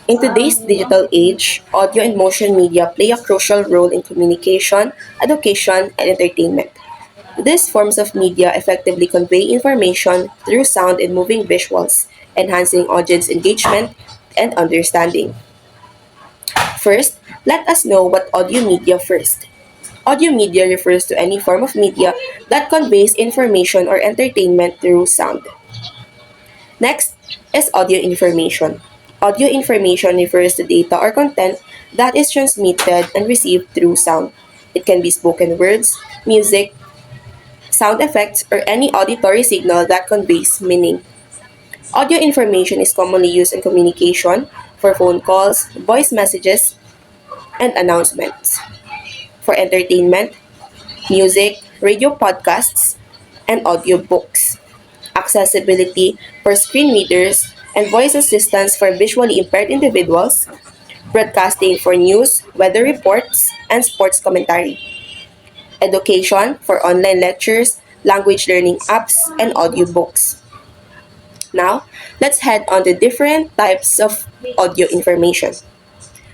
In today's digital age, audio and motion media play a crucial role in communication, education, and entertainment. These forms of media effectively convey information through sound and moving visuals, enhancing audience engagement and understanding. First, let us know what audio media first. Audio media refers to any form of media that conveys information or entertainment through sound. Next is audio information. Audio information refers to data or content that is transmitted and received through sound. It can be spoken words, music, sound effects, or any auditory signal that conveys meaning. Audio information is commonly used in communication for phone calls, voice messages, and announcements. For entertainment, music, radio podcasts, and audiobooks. Accessibility for screen readers and voice assistants for visually impaired individuals. Broadcasting for news, weather reports, and sports commentary. Education for online lectures, language learning apps, and audiobooks. Now, let's head on to different types of audio information.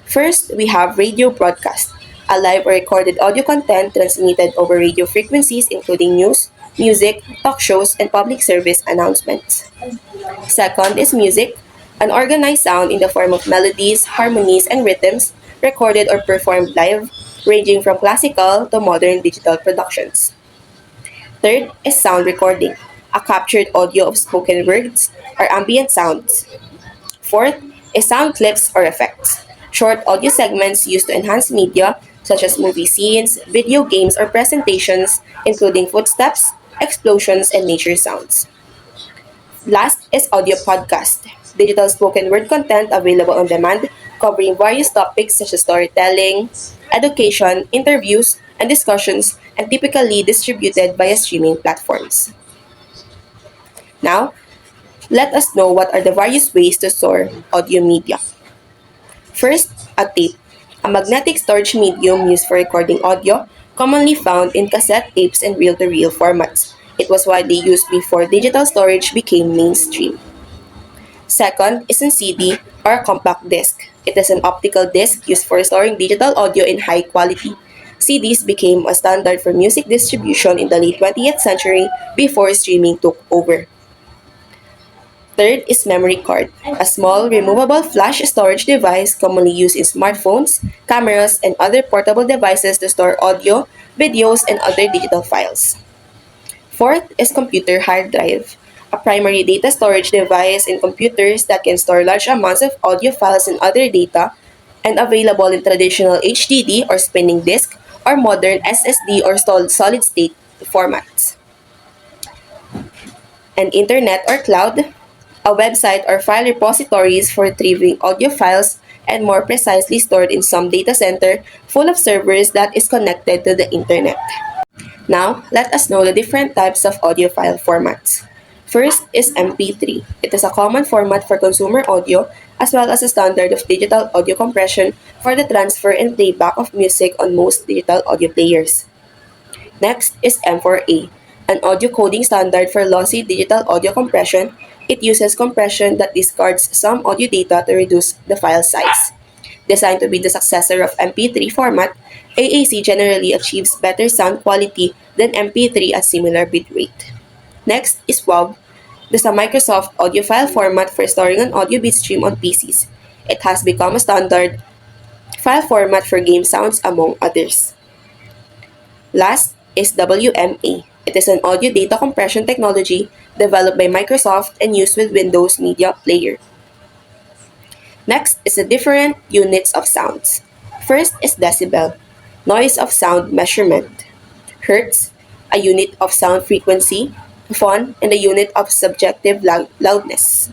First, we have radio broadcast, a live or recorded audio content transmitted over radio frequencies including news, music, talk shows, and public service announcements. Second is music, an organized sound in the form of melodies, harmonies, and rhythms recorded or performed live, ranging from classical to modern digital productions. Third is sound recording, a captured audio of spoken words or ambient sounds. Fourth is sound clips or effects, short audio segments used to enhance media such as movie scenes, video games, or presentations, including footsteps, explosions, and nature sounds. Last is audio podcast, digital spoken word content available on demand, covering various topics such as storytelling, education, interviews, and discussions, and typically distributed via streaming platforms. Now, let us know what are the various ways to store audio media. First, a tape, a magnetic storage medium used for recording audio, commonly found in cassette tapes and reel-to-reel formats. It was widely used before digital storage became mainstream. Second is a CD or a compact disc. It is an optical disc used for storing digital audio in high quality. CDs became a standard for music distribution in the late 20th century before streaming took over. Third is memory card, a small removable flash storage device commonly used in smartphones, cameras, and other portable devices to store audio, videos, and other digital files. Fourth is computer hard drive, a primary data storage device in computers that can store large amounts of audio files and other data, and available in traditional HDD or spinning disk or modern SSD or solid state formats. And internet or cloud, a website or file repositories for retrieving audio files and more precisely stored in some data center full of servers that is connected to the internet. Now, let us know the different types of audio file formats. First is MP3. It is a common format for consumer audio as well as a standard of digital audio compression for the transfer and playback of music on most digital audio players. Next is M4A, an audio coding standard for lossy digital audio compression. It uses compression that discards some audio data to reduce the file size. Designed to be the successor of MP3 format, AAC generally achieves better sound quality than MP3 at similar bitrate. Next is WAV. This is a Microsoft audio file format for storing an audio bitstream on PCs. It has become a standard file format for game sounds, among others. Last is WMA. It is an audio data compression technology developed by Microsoft and used with Windows Media Player. Next is the different units of sounds. First is decibel, noise of sound measurement. Hertz, a unit of sound frequency. Phon, and a unit of subjective loudness.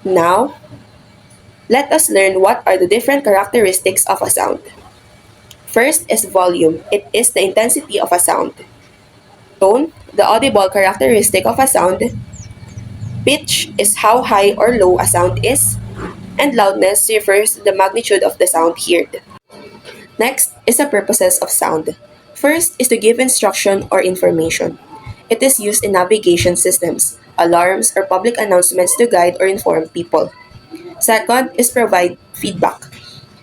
Now, let us learn what are the different characteristics of a sound. First is volume. It is the intensity of a sound. Tone, the audible characteristic of a sound. Pitch is how high or low a sound is. And loudness refers to the magnitude of the sound heard. Next is the purposes of sound. First is to give instruction or information. It is used in navigation systems, alarms, or public announcements to guide or inform people. Second is provide feedback.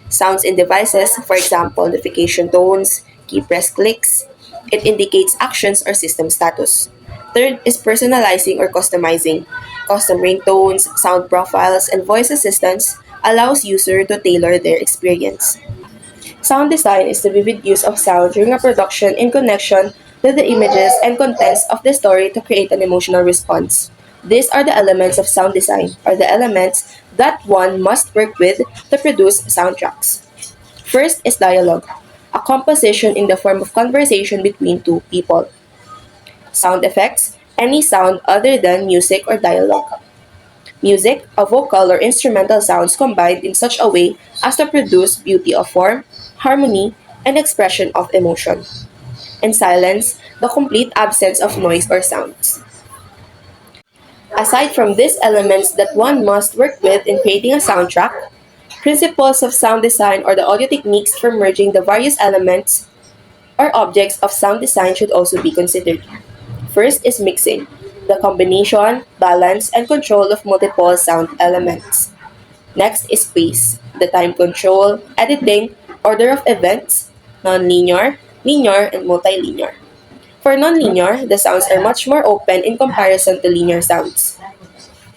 Sounds in devices, for example, notification tones, key press clicks, it indicates actions or system status. Third is personalizing or customizing. Custom ringtones, sound profiles, and voice assistants allows user to tailor their experience. Sound design is the vivid use of sound during a production in connection with the images and contents of the story to create an emotional response. These are the elements of sound design, or the elements that one must work with to produce soundtracks. First is dialogue, a composition in the form of conversation between two people. Sound effects, any sound other than music or dialogue. Music, a vocal or instrumental sounds combined in such a way as to produce beauty of form, harmony, and expression of emotion. And silence, the complete absence of noise or sounds. Aside from these elements that one must work with in creating a soundtrack, principles of sound design or the audio techniques for merging the various elements or objects of sound design should also be considered. First is mixing, the combination, balance, and control of multiple sound elements. Next is pace, the time control, editing, order of events, nonlinear, linear, and multilinear. For nonlinear, the sounds are much more open in comparison to linear sounds.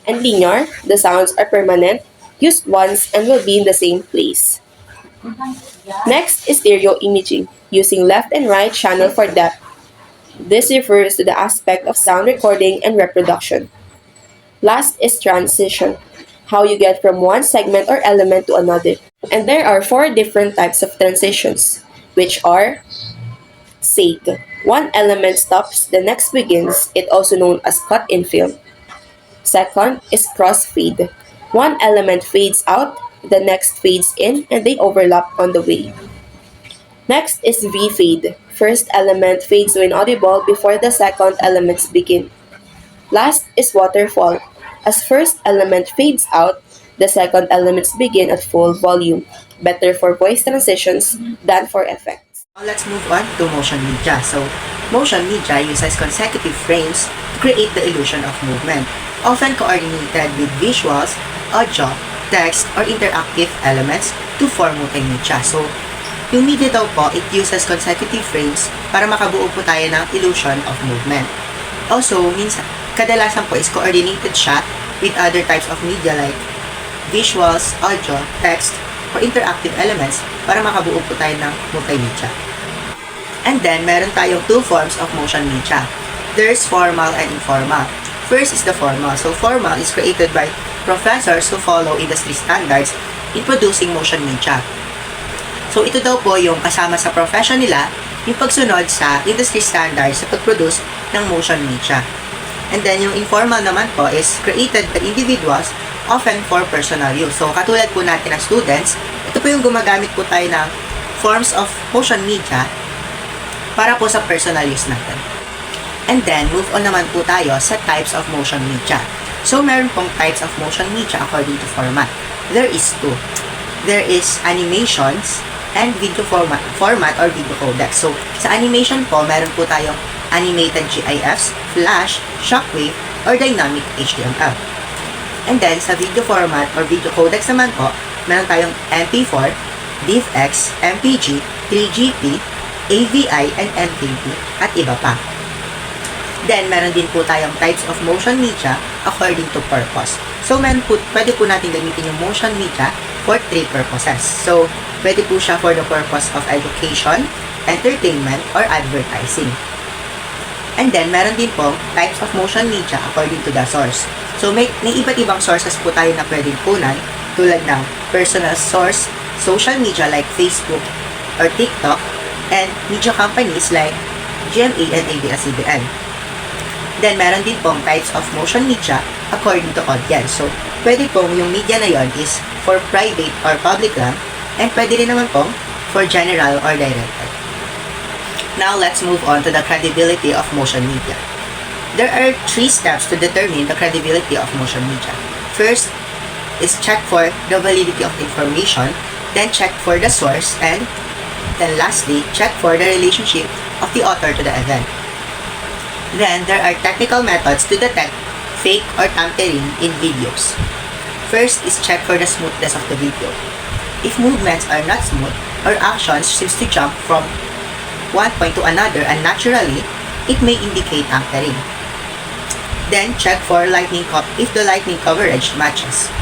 And linear, the sounds are permanent, used once, and will be in the same place. Next is stereo imaging, using left and right channel for depth. This refers to the aspect of sound recording and reproduction. Last is transition, how you get from one segment or element to another. And there are four different types of transitions, which are sag. One element stops, the next begins, it also known as cut in film. Second is crossfade. One element fades out, the next fades in, and they overlap on the way. Next is V-fade. First element fades when audible before the second elements begin. Last is waterfall. As first element fades out, the second elements begin at full volume, better for voice transitions than for effects. Now let's move on to motion media. So, motion media uses consecutive frames to create the illusion of movement, often coordinated with visuals, audio, text, or interactive elements to form multimedia. So, yung media daw po, it uses consecutive frames para makabuo po tayo ng illusion of movement. Also, minsan, kadalasan po is coordinated siya with other types of media like visuals, audio, text, or interactive elements para makabuo po tayo ng multimedia. And then, meron tayong two forms of motion media. There's formal and informal. First is the formal. So, formal is created by professors who follow industry standards in producing motion media. So, ito daw po yung kasama sa profession nila, yung pagsunod sa industry standards sa pag-produce ng motion media. And then, yung informal naman po is created by individuals, often for personal use. So, katulad po natin ng students, ito po yung gumagamit po tayo ng forms of motion media para po sa personal use natin. And then, move on naman po tayo sa types of motion media. So, meron pong types of motion media according to format. There is two. There is animations and video format or video codec. So, sa animation po, meron po tayong animated GIFs, Flash, Shockwave, or Dynamic HTML. And then, sa video format or video codecs naman po, meron tayong MP4, DivX, MPG, 3GP, AVI, and MKV, at iba pa. Then, meron din po tayong types of motion media according to purpose. So, pwede po natin gamitin yung motion media for three purposes. So, pwede po siya for the purpose of education, entertainment, or advertising. And then, meron din po types of motion media according to the source. So, may iba't ibang sources po tayo na pwedeng punan tulad ng personal source, social media like Facebook or TikTok, and media companies like GMA and ABS-CBN. Then, meron din pong types of motion media according to audience. So, pwede pong yung media na yon is for private or public lang, and pwede rin naman pong for general or directed. Now, let's move on to the credibility of motion media. There are three steps to determine the credibility of motion media. First is check for the validity of information, then check for the source, and then lastly, check for the relationship of the author to the event. Then, there are technical methods to detect fake or tampering in videos. First is check for the smoothness of the video. If movements are not smooth or actions seems to jump from one point to another unnaturally, it may indicate anchoring. Then check for if the lighting coverage matches.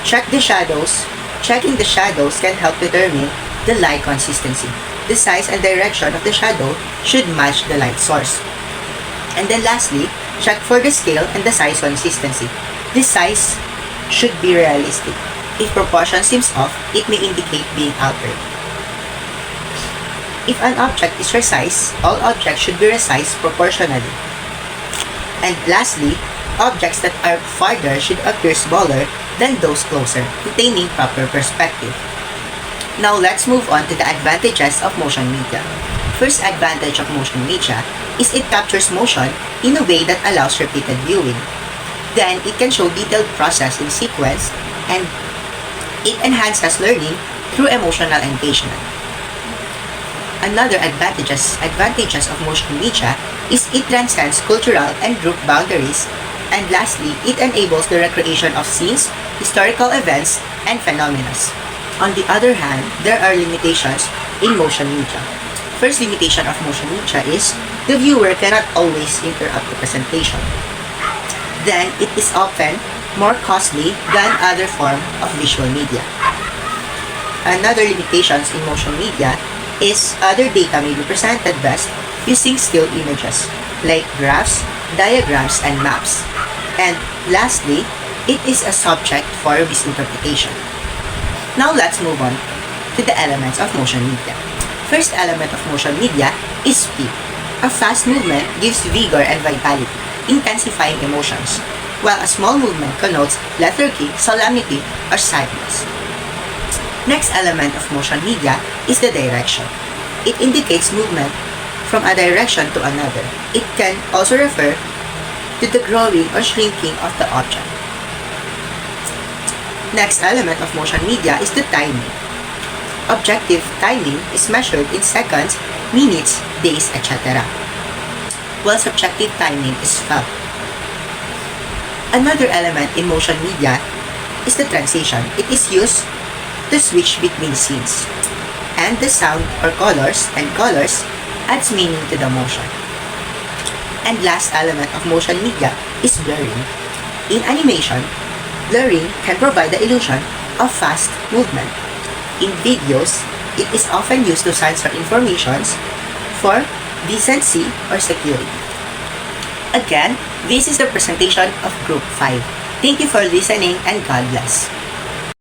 Check the shadows. Checking the shadows can help determine the light consistency. The size and direction of the shadow should match the light source. And then lastly, check for the scale and the size consistency. The size should be realistic. If proportion seems off, it may indicate being altered. If an object is resized, all objects should be resized proportionally. And lastly, objects that are farther should appear smaller than those closer, retaining proper perspective. Now let's move on to the advantages of motion media. First advantage of motion media is it captures motion in a way that allows repeated viewing. Then it can show detailed process in sequence, and it enhances learning through emotional engagement. Another advantages of motion media is it transcends cultural and group boundaries. And lastly, it enables the recreation of scenes, historical events, and phenomena. On the other hand, there are limitations in motion media. First limitation of motion media is the viewer cannot always interrupt the presentation. Then, it is often more costly than other form of visual media. Another limitations in motion media is other data may be presented best using still images like graphs, diagrams, and maps. And lastly, it is a subject for misinterpretation. Now let's move on to the elements of motion media. First element of motion media is speed. A fast movement gives vigor and vitality, intensifying emotions, while a small movement connotes lethargy, solemnity, or sadness. Next element of motion media is the direction. It indicates movement from a direction to another. It can also refer to the growing or shrinking of the object. Next element of motion media is the timing. Objective timing is measured in seconds, minutes, days, etc., while subjective timing is felt. Another element in motion media is the transition. It is used to switch between scenes. And the sound or colors adds meaning to the motion. And last element of motion media is blurring. In animation, blurring can provide the illusion of fast movement. In videos, it is often used to censor informations for decency or security. Again, this is the presentation of Group 5. Thank you for listening and God bless.